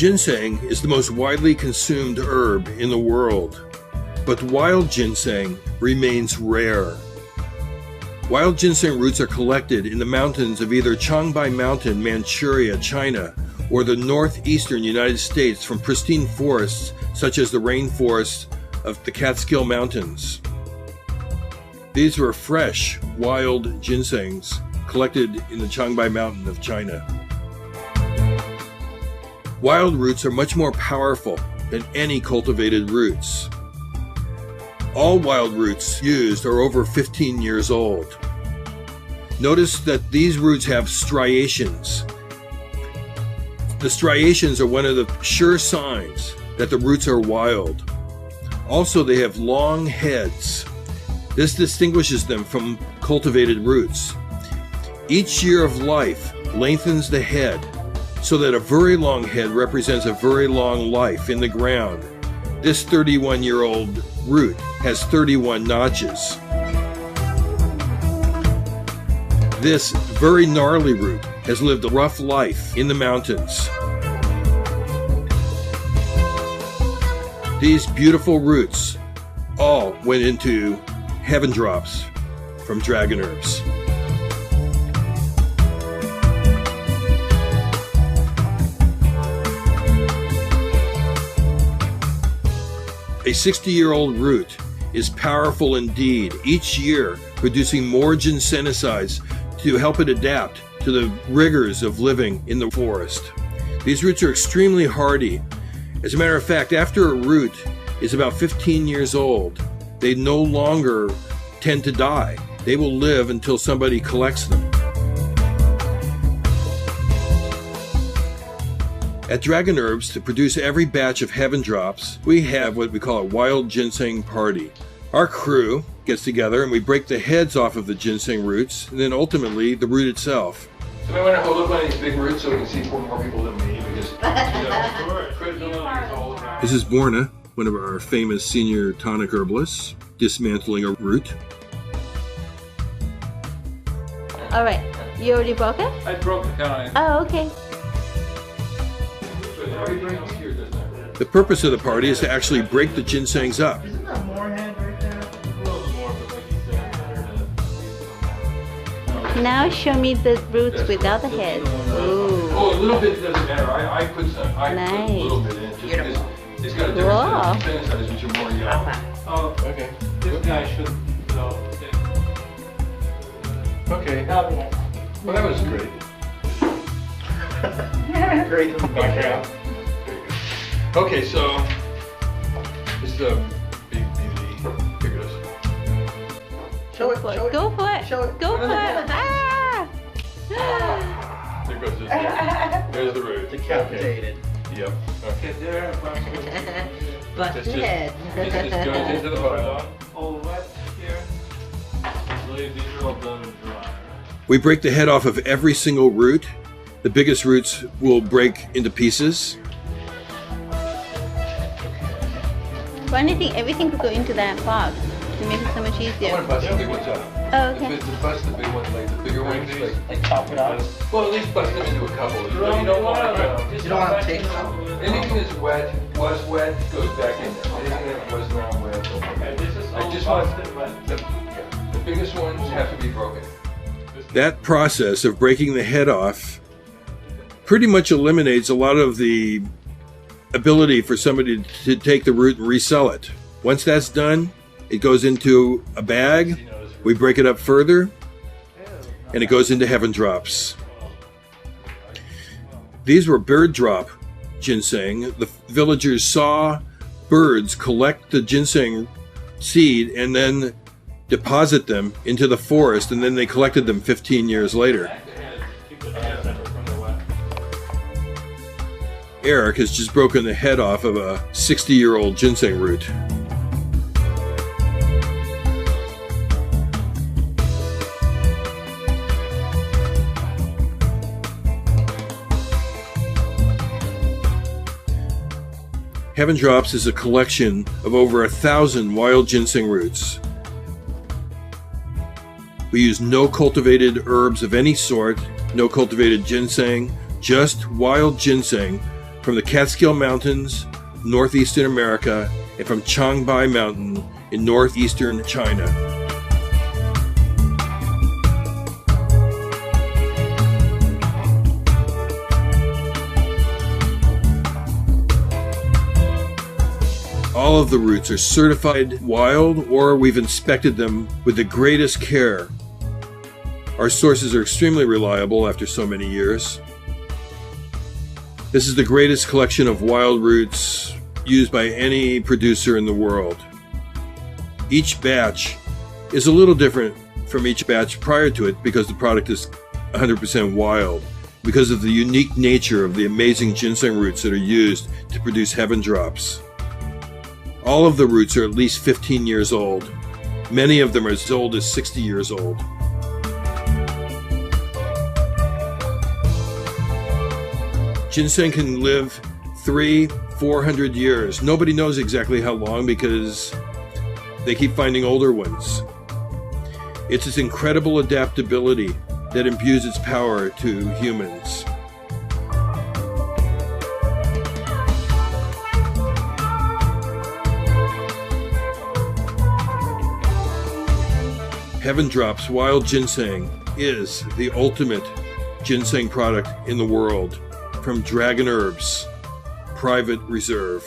Ginseng is the most widely consumed herb in the world, but wild ginseng remains rare. Wild ginseng roots are collected in the mountains of either Changbai Mountain, Manchuria, China, or the northeastern United States from pristine forests such as the rainforests of the Catskill Mountains. These were fresh, wild ginsengs collected in the Changbai Mountain of China. Wild roots are much more powerful than any cultivated roots. All wild roots used are over 15 years old. Notice that these roots have striations. The striations are one of the sure signs that the roots are wild. Also, they have long heads. This distinguishes them from cultivated roots. Each year of life lengthens the head, so that a very long head represents a very long life in the ground. This 31-year-old root has 31 notches. This very gnarly root has lived a rough life in the mountains. These beautiful roots all went into heaven drops from dragon herbs. A 60-year-old root is powerful indeed, each year producing more ginsenicides to help it adapt to the rigors of living in the forest. These roots are extremely hardy. As a matter of fact, after a root is about 15 years old, they no longer tend to die. They will live until somebody collects them. At Dragon Herbs, to produce every batch of heaven drops, we have what we call a wild ginseng party. Our crew gets together and we break the heads off of the ginseng roots, and then ultimately the root itself. So I want to hold up one of these big roots so we can see more people than me, because credibility is all around. This is Borna, one of our famous senior tonic herbalists, dismantling a root. All right, you already broke it? I broke it down. Oh, okay. The purpose of the party is to actually break the ginsengs up. Isn't that more head right there? A little more, but like you said, better to... Now show me the roots without the head. Ooh. Oh, a little bit doesn't matter. I put some. I put a little bit in. Just because it's got a different ginsenicides, which are more yellow. Oh, okay. This guy should know. Okay. Well, that was great. Great in the background. Okay, so this is a big DVD. Here it is. Show it, show it. Go for it. Show it. Go for it. Ah! There goes this guy. There's the root. Decapitated. Okay. Yep. Okay. There. Busted This head. just goes into the bottom. All wet here. These are all done and dry. We break the head off of every single root. The biggest roots will break into pieces. Why do you think everything could go into that box to make it so much I easier? want to bust the big ones out. Oh, okay. Bust the big ones, like the bigger ones. Like chop it up. Well, at least bust them into a couple. You don't want to. You don't want to take them. Anything that's wet, was wet, goes back in there. Anything that was not wet, goes back in. This is I all just want busted wet. the biggest ones have to be broken. That process of breaking the head off pretty much eliminates a lot of the ability for somebody to take the root and resell it. Once that's done, it goes into a bag, we break it up further, and it goes into heaven drops. These were bird drop ginseng. The villagers saw birds collect the ginseng seed and then deposit them into the forest, and then they collected them 15 years later. Eric has just broken the head off of a 60-year-old ginseng root. Heaven Drops is a collection of over 1,000 wild ginseng roots. We use no cultivated herbs of any sort, no cultivated ginseng, just wild ginseng from the Catskill Mountains, northeastern America, and from Changbai Mountain in northeastern China. All of the roots are certified wild, or we've inspected them with the greatest care. Our sources are extremely reliable after so many years. This is the greatest collection of wild roots used by any producer in the world. Each batch is a little different from each batch prior to it because the product is 100% wild, because of the unique nature of the amazing ginseng roots that are used to produce heaven drops. All of the roots are at least 15 years old. Many of them are as old as 60 years old. Ginseng can live 300-400 years. Nobody knows exactly how long because they keep finding older ones. It's its incredible adaptability that imbues its power to humans. Heaven Drops Wild Ginseng is the ultimate ginseng product in the world from Dragon Herbs Private Reserve.